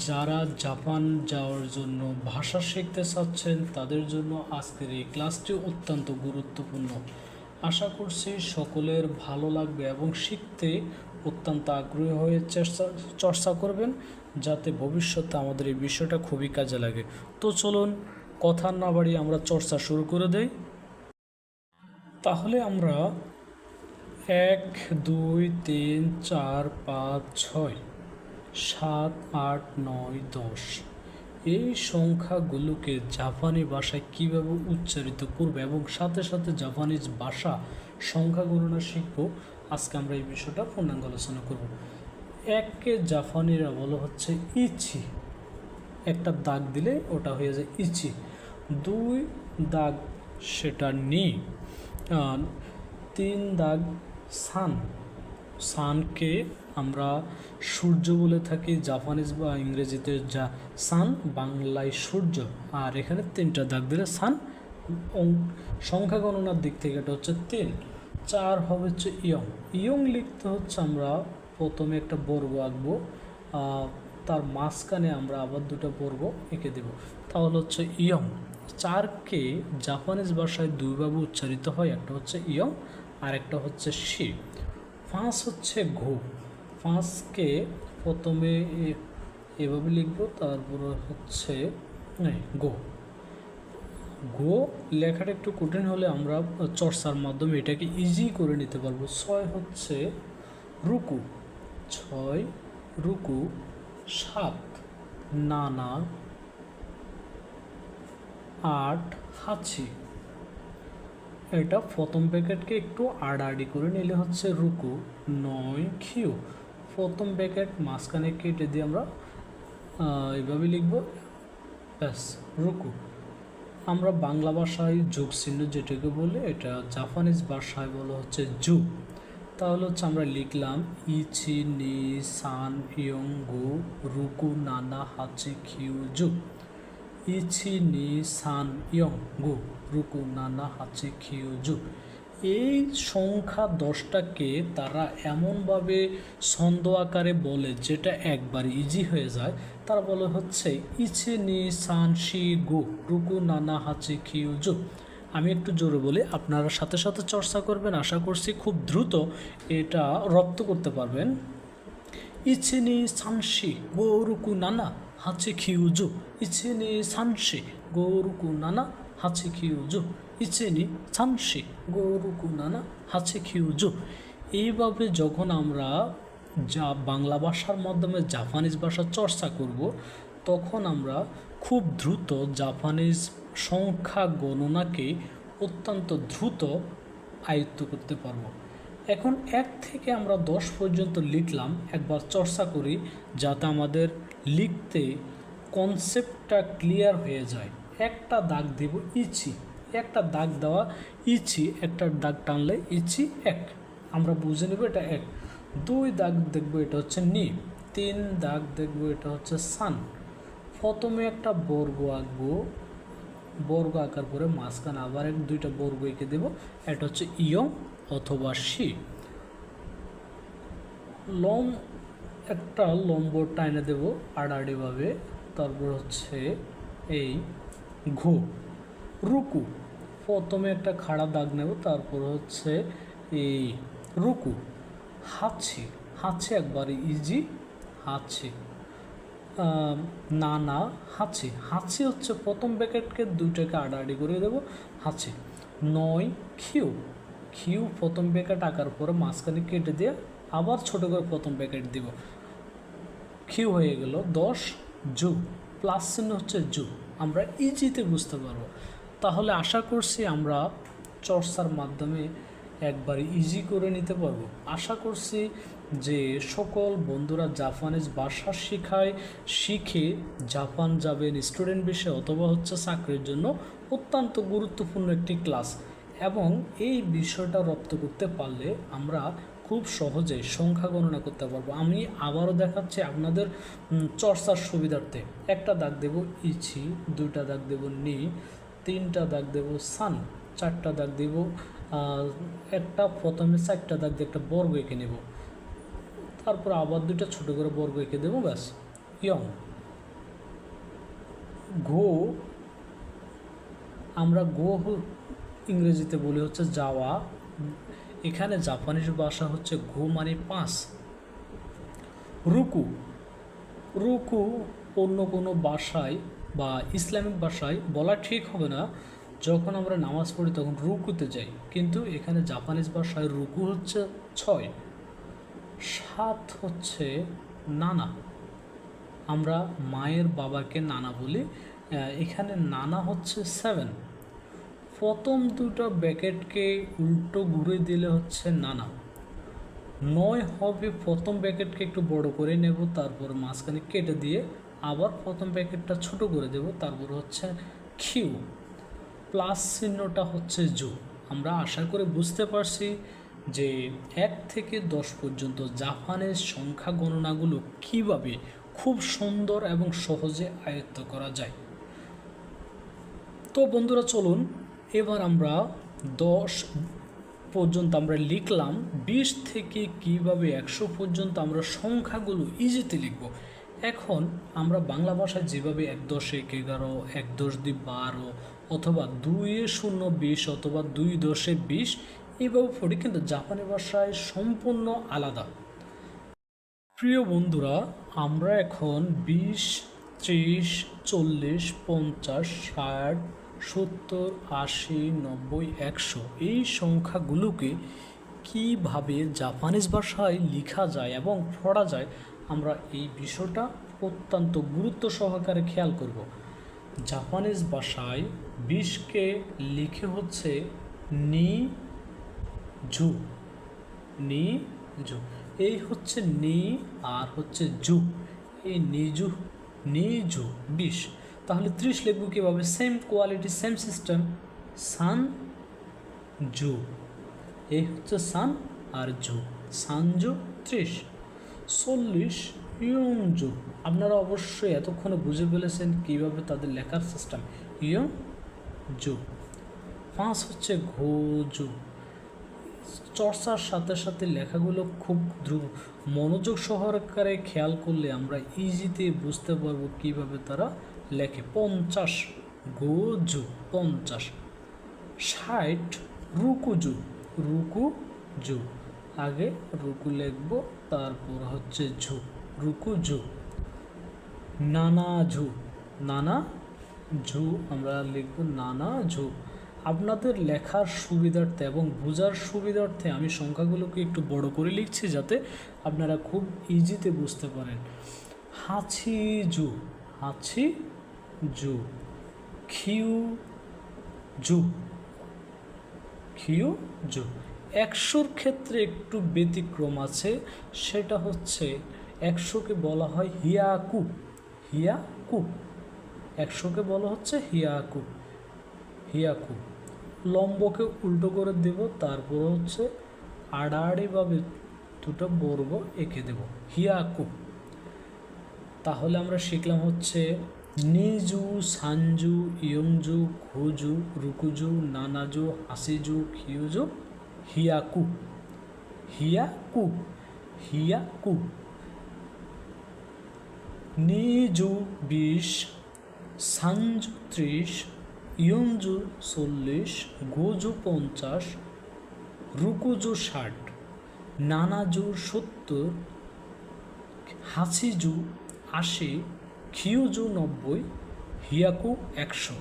যারা জাপান যাওয়ার জন্য ভাষা শিখতে চাচ্ছেন তাদের জন্য আজকের এই ক্লাসটি অত্যন্ত গুরুত্বপূর্ণ। আশা করছি সকলের ভালো লাগবে এবং শিখতে অত্যন্ত আগ্রহী হয়ে চর্চা করবেন, যাতে ভবিষ্যতে আমাদের এই বিষয়টা খুবই কাজে লাগে। তো চলুন কথা না বাড়িয়ে আমরা চর্চা শুরু করে দেই। তাহলে আমরা 1 2 3 4 5 6 7 8 9 10 এই সংখ্যাগুলোকে জাপানি ভাষায় কীভাবে উচ্চারিত করবে এবং সাথে সাথে জাপানিজ ভাষা সংখ্যা গণনা শিখব। আজকে আমরা এই বিষয়টা পূর্ণাঙ্গ আলোচনা করব। 1কে জাপানিরা বলা হচ্ছে ইচি, একটা দাগ দিলে ওটা হয়ে যায় ইচি। 2 দাগ সেটা নি। 3 দাগ সান, সানকে আমরা সূর্য বলে থাকি জাপানিজ বা ইংরেজিতে যা সান, বাংলায় সূর্য। আর এখানে 3টা দাগ দিলে সান। সংখ্যা গণনার দিক থেকে এটা হচ্ছে 3। 4 হবে হচ্ছে ইয়ং। ইয়ং লিখতে হচ্ছে আমরা প্রথমে একটা বর্গ আঁকবো, তার মাঝখানে আমরা আবার 2টা বর্গ এঁকে দেব, তাহলে হচ্ছে ইয়ং। 4কে জাপানিজ ভাষায় দুইভাবে উচ্চারিত হয়, একটা হচ্ছে ইয়ং আর একটা হচ্ছে শি। 5 হচ্ছে ঘো। 5কে প্রথমে এভাবে লিখব, তারপরে হচ্ছে গো। গো লেখাটা একটু কঠিন হলে আমরা চর্চার মাধ্যমে এটাকে ইজি করে নিতে পারবো। 6 হচ্ছে রুকু। 6 রুকু। 7 নানা। 8 হাচি। এটা প্রথম প্যাকেটকে একটু আড়াআড়ি করে নিলে হচ্ছে রুকু। 9 খিউ। প্রথম প্যাকেট মাঝখানে কেটে দিয়ে আমরা এইভাবে লিখব, ব্যাস রুকু। আমরা বাংলা ভাষায় যোগ চিহ্ন যেটাকে বলে, এটা জাপানিজ ভাষায় বলা হচ্ছে জু। তাহলে হচ্ছে আমরা লিখলাম ইচি নি সান ইয়ং গো রুকু নানা হাচি খিউ জু। ইচি নি সান ইয়ং গো রুকু নানা হাচি খিউ জু। এই সংখ্যা 10টাকে তারা এমনভাবে ছন্দ আকারে বলে যেটা একবার ইজি হয়ে যায়। তারা বলে হচ্ছে ইচি নি সান শি গো রুকু নানা হাচি খিউ জু। আমি একটু জোরে বলি, আপনারা সাথে সাথে চর্চা করবেন। আশা করছি খুব দ্রুত এটা রপ্ত করতে পারবেন। ইচি নি সানশি গো রুকু নানা হাচি খিউ জু। ইচি নি সানশি গো রুকু নানা হাচি খিউ জু। ইচি নি সানশি গো রুকু নানা হাচি খিউ জু। এইভাবে যখন আমরা বাংলা ভাষার মাধ্যমে জাপানিজ ভাষা চর্চা করব, তখন আমরা খুব দ্রুত জাপানিজ সংখ্যা গণনাকে অত্যন্ত দ্রুত আয়ত্ত করতে পারবো। এখন 1 থেকে আমরা 10 পর্যন্ত লিখলাম, একবার চর্চা করি যাতে আমাদের লিখতে কনসেপ্টটা ক্লিয়ার হয়ে যায়। একটা দাগ দেব ইচি, একটা দাগ দেওয়া ইচি, একটা দাগ টানলে ইচি 1, আমরা বুঝে নেব এটা 1। 2 দাগ দেখব, এটা হচ্ছে নি। 3 দাগ দেখব, এটা হচ্ছে সান। প্রথমে একটা বর্গ আঁকবো, বর্গ আঁকার পরে মাঝখানে আবার 2টা বর্গ এঁকে দেব, এটা হচ্ছে ইয়ং অথবা শি। একটা লম্ব টাইনে দেব আড়াআড়িভাবে, তারপর হচ্ছে এই ঘো। রুকু, প্রথমে একটা খাড়া দাগ নেব, তারপর হচ্ছে এই রুকু। হাচি, হাচি একবারে ইজি, হাচি। নানা হাচি, হাচি হচ্ছে প্রথম প্যাকেটকে 2টাকে আড়াআড়ি করে দেব, হাচি। 9 খিউ, খিউ প্রথম প্যাকেট আঁকার পরে মাঝখানে কেটে দিয়ে আবার ছোট করে প্রথম প্যাকেট দিব, খিউ হয়ে গেল। 10 জু, প্লাস চিহ্ন হচ্ছে জু, আমরা ইজিতে বুঝতে পারবো। তাহলে আশা করছি আমরা চর্চার মাধ্যমে একবার ইজি করে নিতে পারবো। আশা করছি যে সকল বন্ধুরা জাপানিজ ভাষা শিখে জাপান যাবেন স্টুডেন্ট বিষয়ে অথবা হচ্ছে চাকরির জন্য অত্যন্ত গুরুত্বপূর্ণ একটি ক্লাস, এবং এই বিষয়টা রপ্ত করতে পারলে আমরা খুব সহজে সংখ্যা গণনা করতে পারবো। আমি আবারও দেখাচ্ছি আপনাদের চর্চার সুবিধার্থে। একটা দাগ দেব ইচি, 2টা দাগ দেব নি, 3টা দাগ দেব সান, 4টা দাগ দেব, একটা প্রথমে 4টা দাগ দিয়ে একটা বর্গ এঁকে নেব, তারপর আবার 2টা ছোট করে বর্গ এঁকে দেবো, ব্যাস ইয়ং। গো, আমরা গো ইংরেজিতে বলি হচ্ছে যাওয়া, এখানে জাপানিজ ভাষা হচ্ছে গো মানে 5। রুকু, রুকু অন্য কোনো ভাষায় বা ইসলামিক ভাষায় বলা ঠিক হবে না, যখন আমরা নামাজ পড়ি তখন রুকুতে যাই, কিন্তু এখানে জাপানিজ ভাষায় রুকু হচ্ছে 6। 7 হচ্ছে নানা, আমরা মায়ের বাবাকে নানা বলি, এখানে নানা হচ্ছে 7। প্রথম দুটো ব্র্যাকেটকে উল্টো ঘুরে দিলে হচ্ছে নানা। 9 হবে, প্রথম ব্র্যাকেটকে একটু বড় করে নেব, তারপর মাঝখানে কেটে দিয়ে আবার প্রথম ব্র্যাকেটটা ছোট করে দেব, তারপর হচ্ছে কিউ। প্লাস চিহ্নটা হচ্ছে জু। আমরা আশা করে বুঝতে পারছি যে 1 থেকে 10 পর্যন্ত জাপানের সংখ্যা গণনাগুলো কিভাবে খুব সুন্দর এবং সহজে আয়ত্ত করা যায়। তো বন্ধুরা চলুন এবার আমরা 10 পর্যন্ত আমরা লিখলাম, 20 থেকে কিভাবে 100 পর্যন্ত আমরা সংখ্যাগুলো ইজিতে লিখব। এখন আমরা বাংলা ভাষায় যেভাবে 1 10 1 11, 1 10 2 12, অথবা 2 0 20, অথবা 2 10 20 এইভাবে পড়ি, কিন্তু জাপানি ভাষায় সম্পূর্ণ আলাদা। প্রিয় বন্ধুরা, আমরা এখন 20, 30, 40, 50, 60, 70, 80, 90, 100 এই সংখ্যাগুলোকে কিভাবে জাপানিজ ভাষায় লেখা যায় এবং পড়া যায়, আমরা এই বিষয়টা অত্যন্ত গুরুত্ব সহকারে খেয়াল করব। জাপানিজ ভাষায় 20কে লিখে হচ্ছে নি জু, নি জু, এই হচ্ছে নি আর হচ্ছে জু, এই নিজু, নিজু 20। তাহলে 30 লিখব কীভাবে? সেম কোয়ালিটি, সেম সিস্টেম, সান জু, এই হচ্ছে সান আর জু, সানজু 30। 40 ইয়ংজু, আপনারা অবশ্যই এতক্ষণে বুঝে ফেলেছেন কীভাবে তাদের লেখার সিস্টেম, ইয়ং জু। 5 হচ্ছে ঘোজু। চর্চার সাথে সাথে লেখাগুলো খুব দ্রুত মনোযোগ সহকারে খেয়াল করলে আমরা ইজিতে বুঝতে পারবো কিভাবে তারা লেখে। 50 গোজু, 50। 60 রুকুজু, রুকুজু, আগে রুকু লিখব, তারপর হচ্ছে ঝু, রুকুজু। নানা ঝু, নানা ঝু আমরা লিখব নানা ঝু। আপনাদের লেখার সুবিধার্থে এবং বোঝার সুবিধার্থে আমি সংখ্যাগুলোকে একটু বড় করে লিখছি, যাতে আপনারা খুব ইজিতে বুঝতে পারেন। হাছি জু, হাছি জু। খিউ জু, খিউ জু। 100-র ক্ষেত্রে একটু ব্যতিক্রম আছে, সেটা হচ্ছে 100কে বলা হয় হিয়াকু, হিয়াকু। 100কে বলা হচ্ছে হিয়াকু, হিয়াকু। লম্বকে উল্টো করে দেব, তারপর হচ্ছে আড়াআড়িভাবে দুটো বর্গ এঁকে দেব, হিয়াকু। তাহলে আমরা শিখলাম হচ্ছে নিজু, সানজু, ইয়ংজু, ঘুজু, রুকুজু, নানাজু, হাসিজু, খিউজু, হিয়াকু, হিয়াকু, হিয়াকু। নিজু 20, সানজু 30, ইয়ংজু 40, গোজু 50, রুকুজু 60, নানাজু 70, হাসিজু 80, খিউজু 90, হিয়াকু 100।